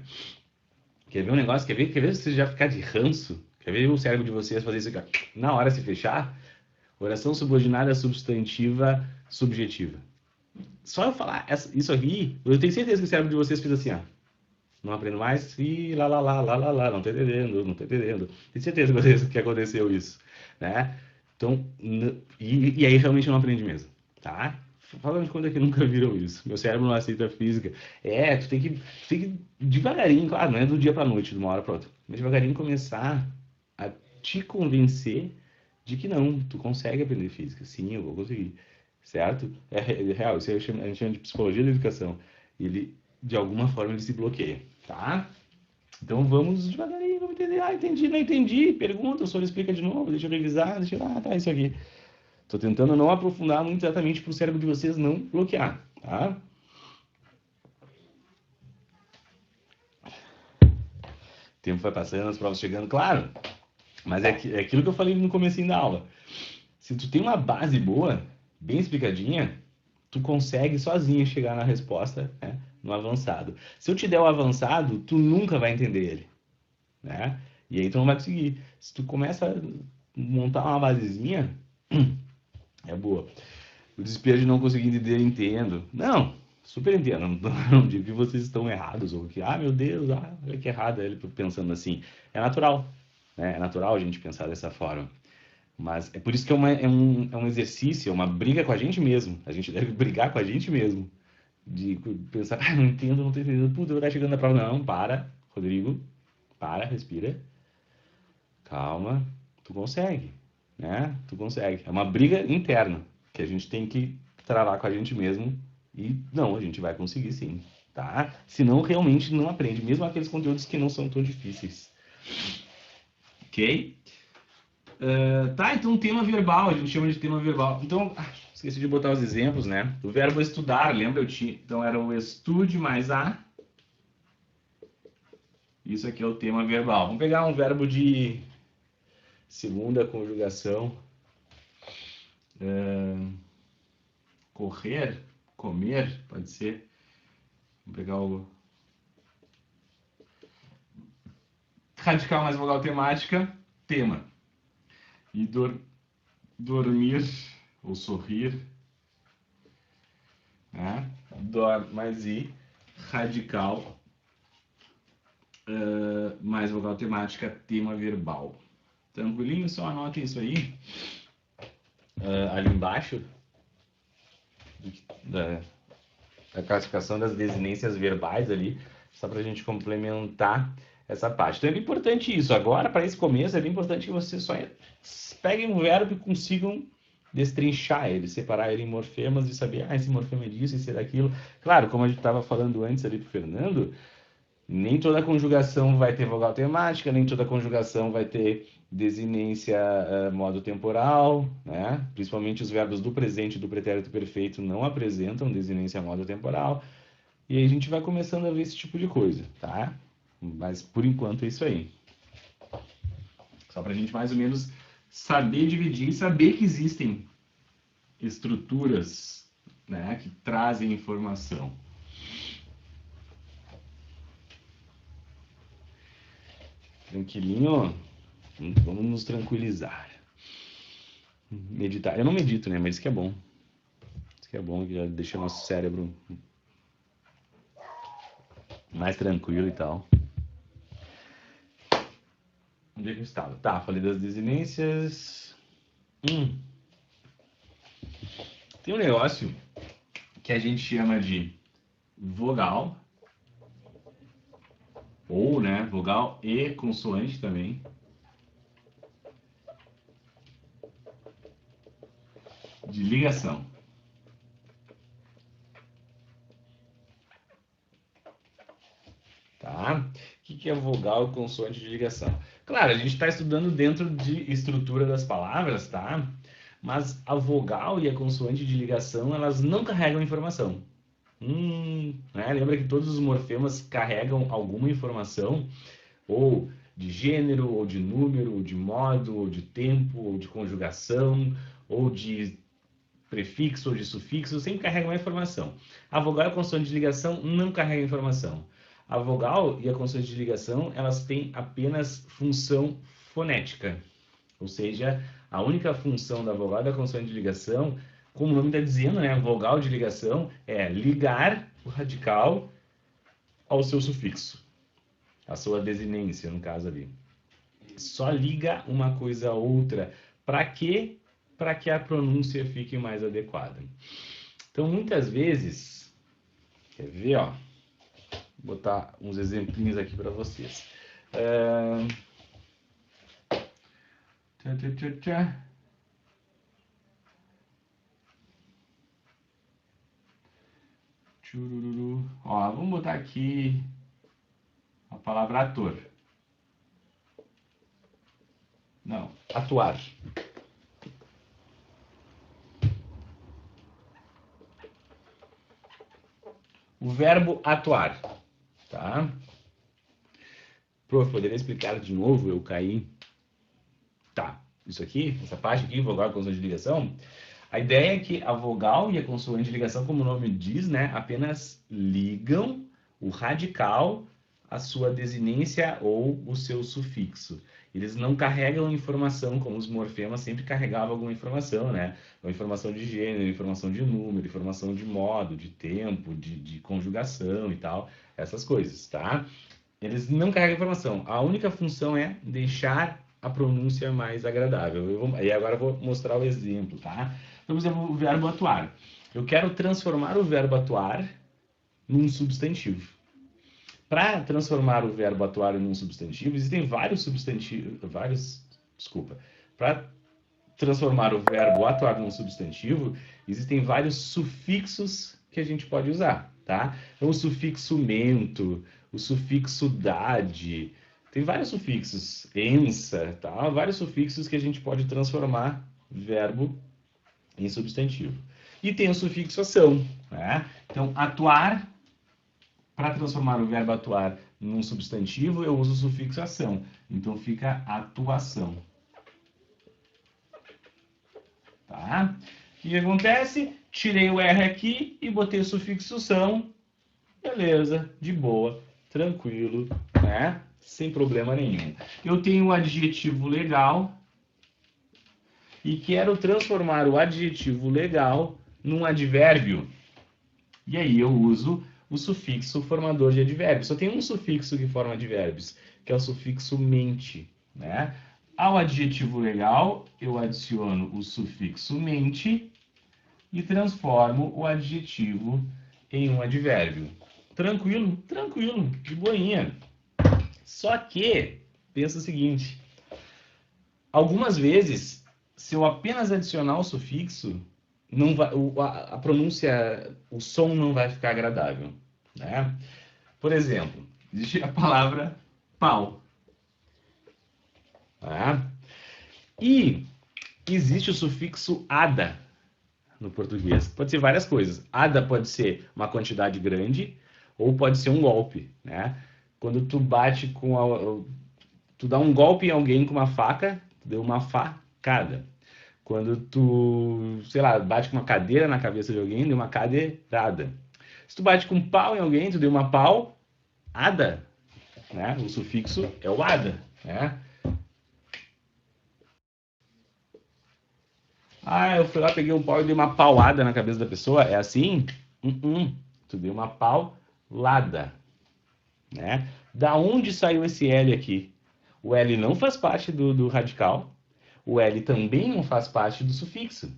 Quer ver um negócio? Quer ver vocês já ficar de ranço? Quer ver o cérebro de vocês fazer isso aqui? Na hora se fechar? Oração subordinada substantiva subjetiva. Só eu falar isso aqui, eu tenho certeza que o cérebro de vocês fez assim, ó. Não aprendo mais e lá, não tô entendendo. Tenho certeza que aconteceu isso, né? Então, e aí realmente não aprende mesmo, tá? Falando de quando é que nunca viram isso. Meu cérebro não aceita física. Tu tem que devagarinho, claro, não é do dia pra noite, de uma hora pra outra. Mas devagarinho começar a te convencer de que não, tu consegue aprender física. Sim, eu vou conseguir. Certo? É real, isso aí a gente chama de psicologia da educação. Ele, de alguma forma, ele se bloqueia, tá? Então vamos devagarinho, vamos entender. Entendi, não entendi. Pergunta, o senhor explica de novo, deixa eu revisar, tá, isso aqui. Tô tentando não aprofundar muito exatamente para o cérebro de vocês não bloquear, tá? O tempo vai passando, as provas chegando, claro. Mas é aquilo que eu falei no comecinho da aula. Se tu tem uma base boa, bem explicadinha, tu consegue sozinho chegar na resposta, né, no avançado. Se eu te der o avançado, tu nunca vai entender ele, né? E aí tu não vai conseguir. Se tu começa a montar uma basezinha, é boa. O desespero de não conseguir entender, entendo. Não, super entendo. Não digo que vocês estão errados, ou que, meu Deus, olha que errado ele pensando assim. É natural, né? É natural a gente pensar dessa forma. Mas é por isso que é um exercício, é uma briga com a gente mesmo. A gente deve brigar com a gente mesmo. De pensar, não entendo, não tô entendendo. Puta, eu vou estar chegando na prova. Não, para, Rodrigo. Para, respira. Calma, tu consegue, né? Tu consegue. É uma briga interna que a gente tem que travar com a gente mesmo e não, a gente vai conseguir sim, tá? Senão realmente não aprende, mesmo aqueles conteúdos que não são tão difíceis. Ok? Tá, então tema verbal, a gente chama de tema verbal. Então, esqueci de botar os exemplos, né? O verbo estudar, lembra? Então era o estude mais a. Isso aqui é o tema verbal. Vamos pegar um verbo de segunda conjugação. Correr, comer, pode ser. Vamos pegar o radical mais vogal temática, tema. E dormir ou sorrir, né? Mais i, radical mais vogal temática, tema verbal. Tranquilinho? Só anotem isso aí. Ali embaixo da classificação das desinências verbais ali, só para a gente complementar essa parte. Então é importante isso. Agora, para esse começo, é bem importante que vocês só peguem um verbo e consigam destrinchar ele, separar ele em morfemas e saber, esse morfema é disso, esse é daquilo. Claro, como a gente estava falando antes ali pro Fernando, nem toda conjugação vai ter vogal temática, nem toda conjugação vai ter desinência modo temporal, né? Principalmente os verbos do presente e do pretérito perfeito não apresentam desinência modo temporal. E aí a gente vai começando a ver esse tipo de coisa, tá? Mas por enquanto é isso aí. Só para a gente mais ou menos saber dividir e saber que existem estruturas, né, que trazem informação. Tranquilinho? Vamos nos tranquilizar. Meditar. Eu não medito, né? Mas isso que é bom. Isso que é bom, que já deixa o nosso cérebro mais tranquilo e tal. Onde é que eu estava? Tá, falei das desinências. Tem um negócio que a gente chama de vogal, ou, né, vogal e consoante também. De ligação. Tá? O que é vogal e consoante de ligação? Claro, a gente está estudando dentro de estrutura das palavras, tá? Mas a vogal e a consoante de ligação, elas não carregam informação. Né? Lembra que todos os morfemas carregam alguma informação, ou de gênero, ou de número, ou de modo, ou de tempo, ou de conjugação, ou de prefixo ou de sufixo, sempre carrega uma informação. A vogal e a consoante de ligação não carregam informação. A vogal e a consoante de ligação, elas têm apenas função fonética. Ou seja, a única função da vogal e da consoante de ligação, como o nome está dizendo, né, a vogal de ligação é ligar o radical ao seu sufixo, a sua desinência, no caso ali. Só liga uma coisa a outra. Para quê? Para que a pronúncia fique mais adequada. Então, muitas vezes, quer ver, ó? Vou botar uns exemplinhos aqui para vocês. Ó, vamos botar aqui a palavra ator. Não, atuar. O verbo atuar, tá? Prof, poderia explicar de novo? Eu caí. Tá, isso aqui, essa parte aqui, vogal e consoante de ligação, a ideia é que a vogal e a consoante de ligação, como o nome diz, né, apenas ligam o radical à sua desinência ou o seu sufixo. Eles não carregam informação, como os morfemas sempre carregavam alguma informação, né? Uma informação de gênero, informação de número, informação de modo, de tempo, de conjugação e tal, essas coisas, tá? Eles não carregam informação. A única função é deixar a pronúncia mais agradável. E agora eu vou mostrar o exemplo, tá? Então, por exemplo, o verbo atuar. Eu quero transformar o verbo atuar num substantivo. Para transformar o verbo atuar em um substantivo, existem vários substantivos. Para transformar o verbo atuar num substantivo, existem vários sufixos que a gente pode usar, tá? Então, o sufixo mento, o sufixo dade, tem vários sufixos, ensa, tá? Vários sufixos que a gente pode transformar verbo em substantivo. E tem o sufixo ação, né? Então, atuar, para transformar o verbo atuar num substantivo, eu uso o sufixo ação. Então, fica atuação. Tá? O que acontece? Tirei o R aqui e botei o sufixo são. Beleza, de boa, tranquilo, né? Sem problema nenhum. Eu tenho um adjetivo legal e quero transformar o adjetivo legal num advérbio. E aí eu uso o sufixo formador de advérbios. Só tem um sufixo que forma advérbios, que é o sufixo mente, né? Ao adjetivo legal, eu adiciono o sufixo mente e transformo o adjetivo em um advérbio. Tranquilo? Tranquilo, de boinha. Só que, pensa o seguinte, algumas vezes se eu apenas adicionar o sufixo, não vai, a pronúncia, o som não vai ficar agradável, né? Por exemplo, existe a palavra pau, tá? E existe o sufixo ada no português. Pode ser várias coisas. Ada pode ser uma quantidade grande ou pode ser um golpe, né? Quando tu bate tu dá um golpe em alguém com uma faca, tu deu uma facada. Quando tu, sei lá, bate com uma cadeira na cabeça de alguém, deu uma cadeirada. Se tu bate com um pau em alguém, tu deu uma pau-ada, né? O sufixo é o ada, né? Ah, eu fui lá, peguei um pau e dei uma paulada na cabeça da pessoa. É assim? Tu deu uma paulada, né? Da onde saiu esse L aqui? O L não faz parte do radical. O L também não faz parte do sufixo. O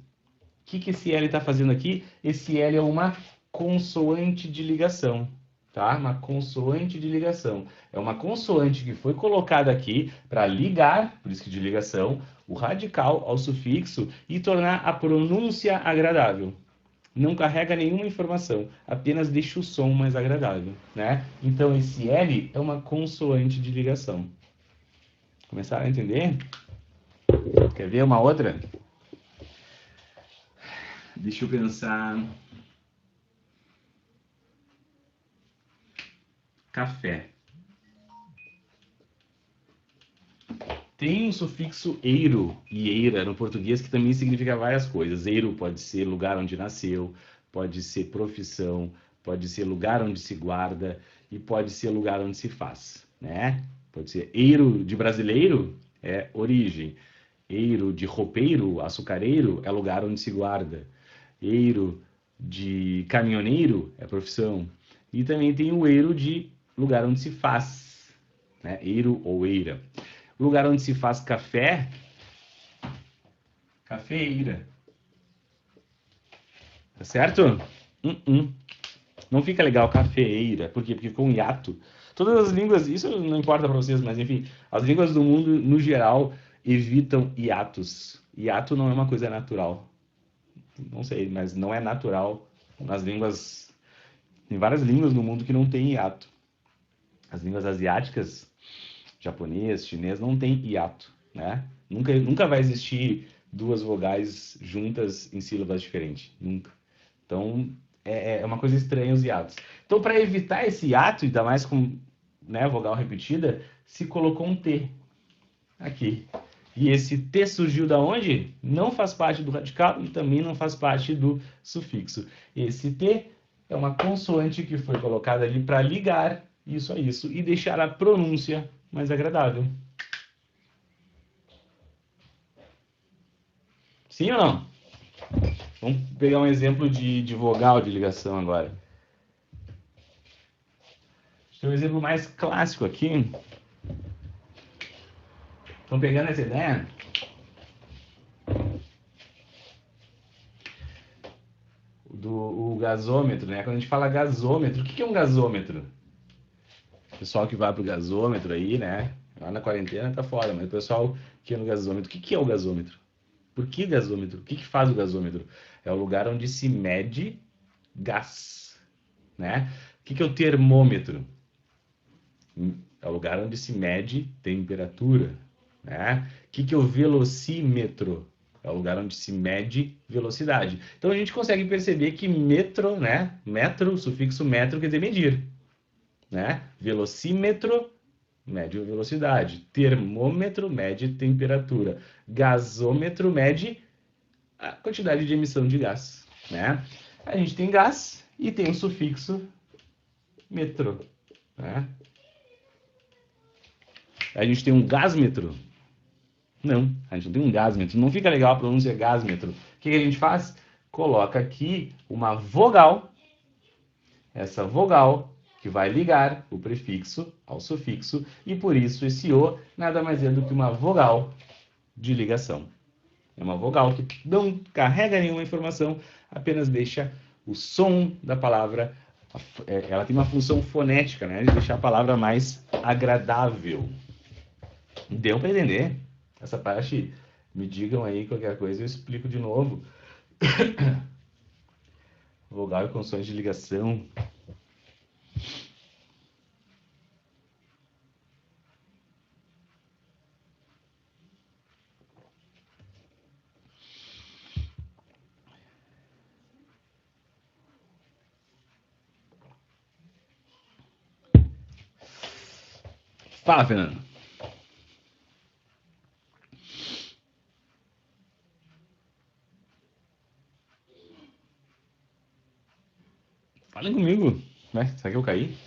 que esse L está fazendo aqui? Esse L é uma consoante de ligação, tá? Uma consoante de ligação. É uma consoante que foi colocada aqui para ligar, por isso que de ligação, o radical ao sufixo e tornar a pronúncia agradável. Não carrega nenhuma informação, apenas deixa o som mais agradável, né? Então esse L é uma consoante de ligação. Começaram a entender? Quer ver uma outra? Deixa eu pensar. Café. Tem um sufixo eiro e eira no português que também significa várias coisas. Eiro pode ser lugar onde nasceu, pode ser profissão, pode ser lugar onde se guarda e pode ser lugar onde se faz, né? Pode ser eiro de brasileiro é origem. Eiro de roupeiro, açucareiro é lugar onde se guarda. Eiro de caminhoneiro é profissão. E também tem o eiro de lugar onde se faz, né? Eiro ou eira. O lugar onde se faz café, cafeeira. Tá certo? Não fica legal cafeeira. Por quê? Porque com hiato. Todas as línguas, isso não importa para vocês, mas enfim, as línguas do mundo, no geral, evitam hiatos. Hiato não é uma coisa natural. Não sei, mas não é natural nas línguas. Tem várias línguas no mundo que não tem hiato. As línguas asiáticas, japonês, chinês, não tem hiato, né? Nunca vai existir duas vogais juntas em sílabas diferentes. Nunca. Então, é uma coisa estranha os hiatos. Então, para evitar esse hiato, ainda mais com, né, vogal repetida, se colocou um T aqui. E esse T surgiu da onde? Não faz parte do radical e também não faz parte do sufixo. Esse T é uma consoante que foi colocada ali para ligar isso a isso e deixar a pronúncia mais agradável. Sim ou não? Vamos pegar um exemplo de vogal de ligação agora. Tem um exemplo mais clássico aqui. Estão pegando essa ideia? O gasômetro, né? Quando a gente fala gasômetro, o que é um gasômetro? O pessoal que vai pro gasômetro aí, né? Lá na quarentena tá fora, mas o pessoal que é no gasômetro, o que é o gasômetro? Por que gasômetro? O que faz o gasômetro? É o lugar onde se mede gás, né? O que é o termômetro? É o lugar onde se mede temperatura, né? O que é o velocímetro? É o lugar onde se mede velocidade. Então a gente consegue perceber que metro, né? Metro, o sufixo metro quer dizer medir, né? Velocímetro mede a velocidade. Termômetro mede temperatura. Gasômetro mede a quantidade de emissão de gás, né? A gente tem gás e tem o sufixo metro, né? A gente tem um gásmetro? Não, a gente não tem um gásmetro. Não fica legal a pronúncia gásmetro. O que a gente faz? Coloca aqui uma vogal. Essa vogal que vai ligar o prefixo ao sufixo e por isso esse O nada mais é do que uma vogal de ligação. É uma vogal que não carrega nenhuma informação, apenas deixa o som da palavra, ela tem uma função fonética, né, de deixar a palavra mais agradável. Deu para entender? Essa parte Me digam aí qualquer coisa, eu explico de novo. Vogal e consoante de ligação. Fala, Fernando. Falem comigo. Será que eu caí?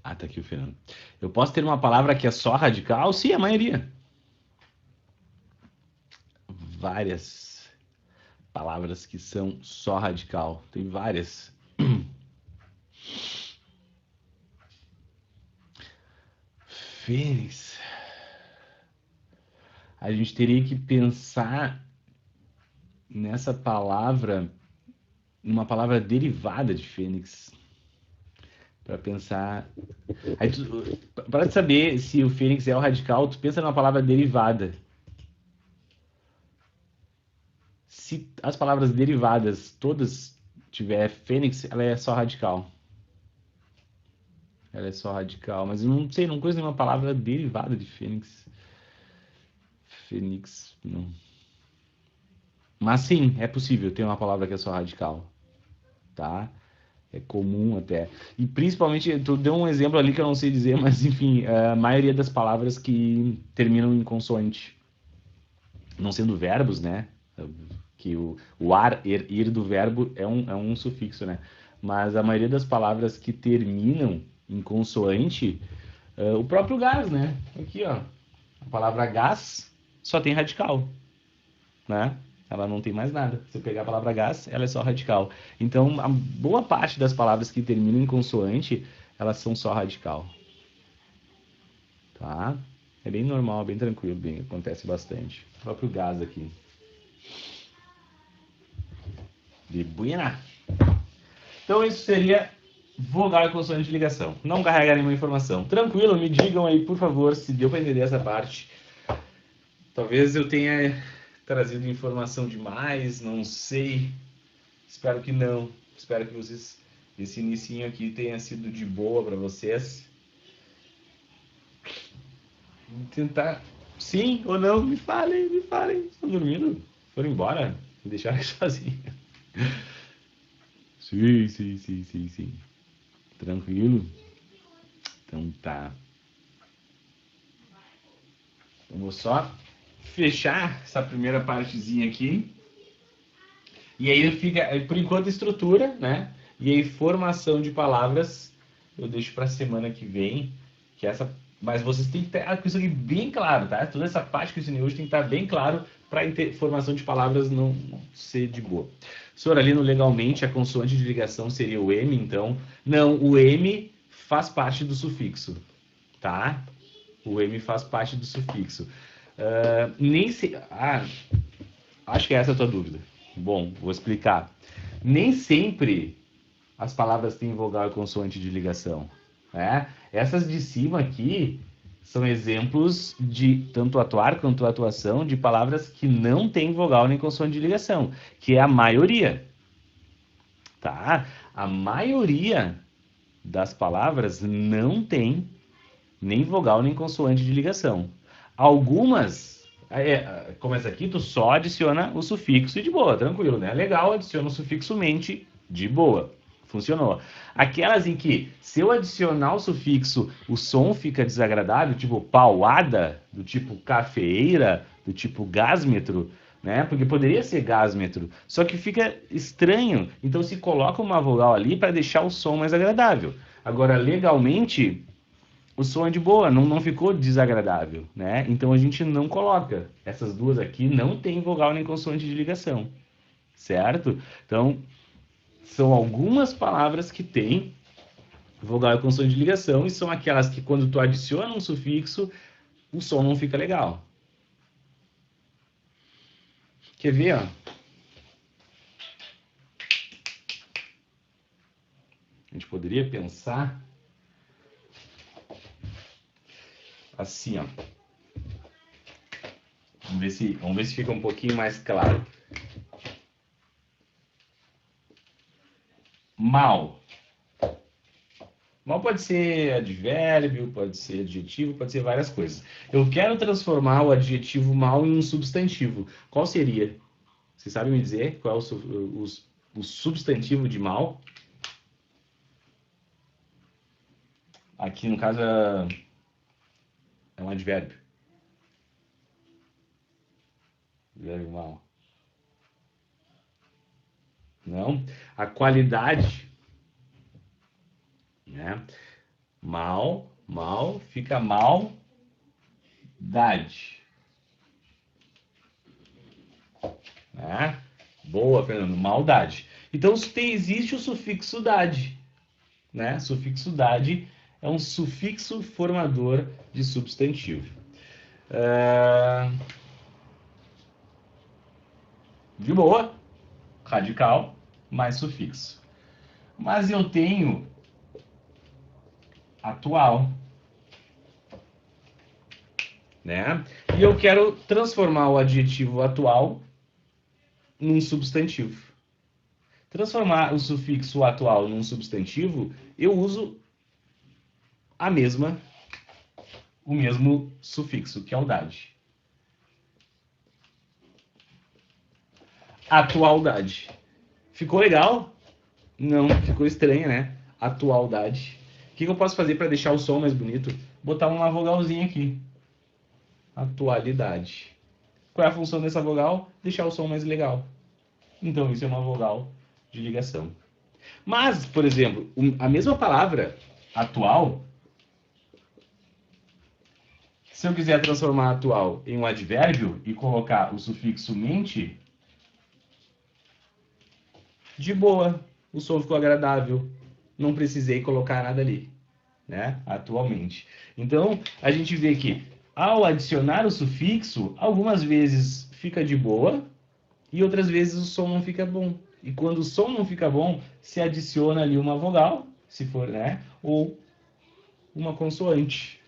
Ah, tá aqui o Fernando. Eu posso ter uma palavra que é só radical? Sim, a maioria. Várias palavras que são só radical. Tem várias. Fênix. A gente teria que pensar nessa palavra, numa palavra derivada de fênix, para pensar. Para saber se o fênix é o radical, tu pensa numa palavra derivada. Se as palavras derivadas todas tiver fênix, ela é só radical. Ela é só radical, mas eu não sei, não conheço nenhuma palavra derivada de fênix. Fênix, não. Mas sim, é possível ter uma palavra que é só radical, tá? É comum até. E principalmente, tu deu um exemplo ali que eu não sei dizer, mas enfim, a maioria das palavras que terminam em consoante, não sendo verbos, né? Que o ar, ir do verbo é um sufixo, né? Mas a maioria das palavras que terminam em consoante, o próprio gás, né? Aqui, ó. A palavra gás só tem radical, né? Ela não tem mais nada. Se eu pegar a palavra gás, ela é só radical. Então, a boa parte das palavras que terminam em consoante, elas são só radical, tá? É bem normal, bem tranquilo, bem, acontece bastante. O próprio gás aqui. De buena. Então, isso seria vogal e consoante de ligação. Não carregar nenhuma informação. Tranquilo, me digam aí, por favor, se deu para entender essa parte. Talvez eu tenha trazido informação demais, não sei. Espero que não. Espero que vocês, esse inicinho aqui tenha sido de boa para vocês. Vou tentar. Sim ou não? Me falem, me falem. Estão dormindo? Foram embora? Me deixaram aqui sozinho. Sim, sim, sim, sim, sim. Tranquilo? Então tá. Eu vou só fechar essa primeira partezinha aqui. E aí fica, por enquanto, estrutura, né? E aí formação de palavras eu deixo para semana que vem, que essa, mas vocês têm que ter isso aqui bem claro, tá? Toda essa parte que eu ensinei hoje tem que estar bem claro para formação de palavras não ser de boa. Soralino, legalmente, a consoante de ligação seria o M, então. Não, o M faz parte do sufixo, tá? O M faz parte do sufixo. Nem se. Acho que essa é a tua dúvida. Bom, vou explicar. Nem sempre as palavras têm vogal e consoante de ligação, né? Essas de cima aqui são exemplos de tanto atuar quanto atuação de palavras que não têm vogal nem consoante de ligação, que é a maioria, tá? A maioria das palavras não tem nem vogal nem consoante de ligação. Algumas, como essa aqui, tu só adiciona o sufixo e de boa, tranquilo, né? Legal, adiciona o sufixo mente, de boa. Funcionou. Aquelas em que, se eu adicionar o sufixo, o som fica desagradável, tipo pauada, do tipo cafeeira, do tipo gásmetro, né? Porque poderia ser gásmetro, só que fica estranho. Então se coloca uma vogal ali para deixar o som mais agradável. Agora, legalmente, o som é de boa, não ficou desagradável, né? Então a gente não coloca. Essas duas aqui não tem vogal nem consoante de ligação, certo? Então, são algumas palavras que têm vogal e consoante de ligação e são aquelas que quando tu adiciona um sufixo, o som não fica legal. Quer ver, ó? A gente poderia pensar assim, ó. Vamos ver se fica um pouquinho mais claro. Mal. Mal pode ser advérbio, pode ser adjetivo, pode ser várias coisas. Eu quero transformar o adjetivo mal em um substantivo. Qual seria? Vocês sabem me dizer qual é o substantivo de mal? Aqui, no caso, é um advérbio. Advérbio mal. Não. A qualidade, né? Mal fica maldade. Né? Boa, Fernando. Maldade. Então, existe o sufixo dade. Né? Sufixo dade é um sufixo formador de substantivo. De boa. Radical mais sufixo. Mas eu tenho atual, né? E eu quero transformar o adjetivo atual num substantivo. Transformar o sufixo atual num substantivo, eu uso o mesmo sufixo, que é o dade. Atualdade. Ficou legal? Não, ficou estranho, né? Atualdade. O que eu posso fazer para deixar o som mais bonito? Botar uma vogalzinha aqui. Atualidade. Qual é a função dessa vogal? Deixar o som mais legal. Então, isso é uma vogal de ligação. Mas, por exemplo, a mesma palavra atual, se eu quiser transformar atual em um advérbio e colocar o sufixo mente, de boa, o som ficou agradável, não precisei colocar nada ali, né? Atualmente. Então, a gente vê que ao adicionar o sufixo, algumas vezes fica de boa e outras vezes o som não fica bom. E quando o som não fica bom, se adiciona ali uma vogal, se for, né? Ou uma consoante.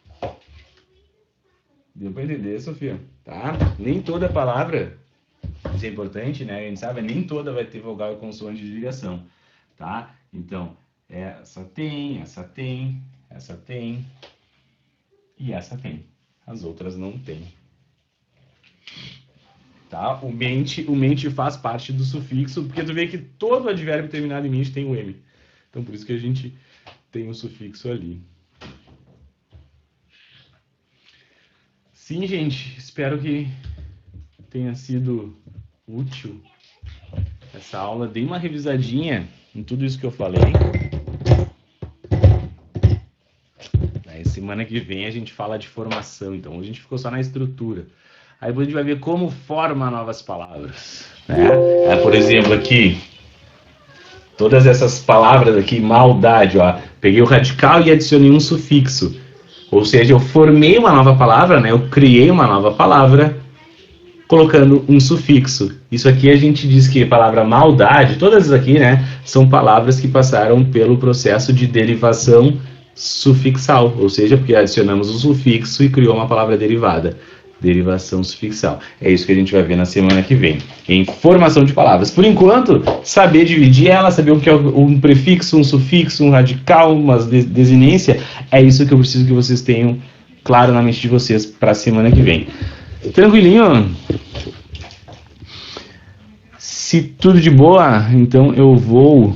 Deu para entender, Sofia? Tá? Nem toda palavra, isso é importante, né? A gente sabe, nem toda vai ter vogal e consoante de ligação, tá? Então, essa tem e essa tem. As outras não tem. Tá? O mente faz parte do sufixo, porque tu vê que todo advérbio terminado em mente tem o M. Então, por isso que a gente tem o sufixo ali. Sim, gente, espero que tenha sido útil essa aula. Dei uma revisadinha em tudo isso que eu falei. Aí, semana que vem a gente fala de formação, então hoje a gente ficou só na estrutura. Aí depois a gente vai ver como forma novas palavras, né? Por exemplo, aqui, todas essas palavras aqui, maldade, ó, peguei o radical e adicionei um sufixo. Ou seja, eu formei uma nova palavra, né? Eu criei uma nova palavra colocando um sufixo. Isso aqui a gente diz que a palavra maldade, todas essas aqui, né, são palavras que passaram pelo processo de derivação sufixal, ou seja, porque adicionamos um sufixo e criou uma palavra derivada. Derivação sufixal. É isso que a gente vai ver na semana que vem. Em formação de palavras. Por enquanto, saber dividir ela, saber o que é um prefixo, um sufixo, um radical, uma desinência, é isso que eu preciso que vocês tenham claro na mente de vocês para a semana que vem. Tranquilinho? Se tudo de boa, então eu vou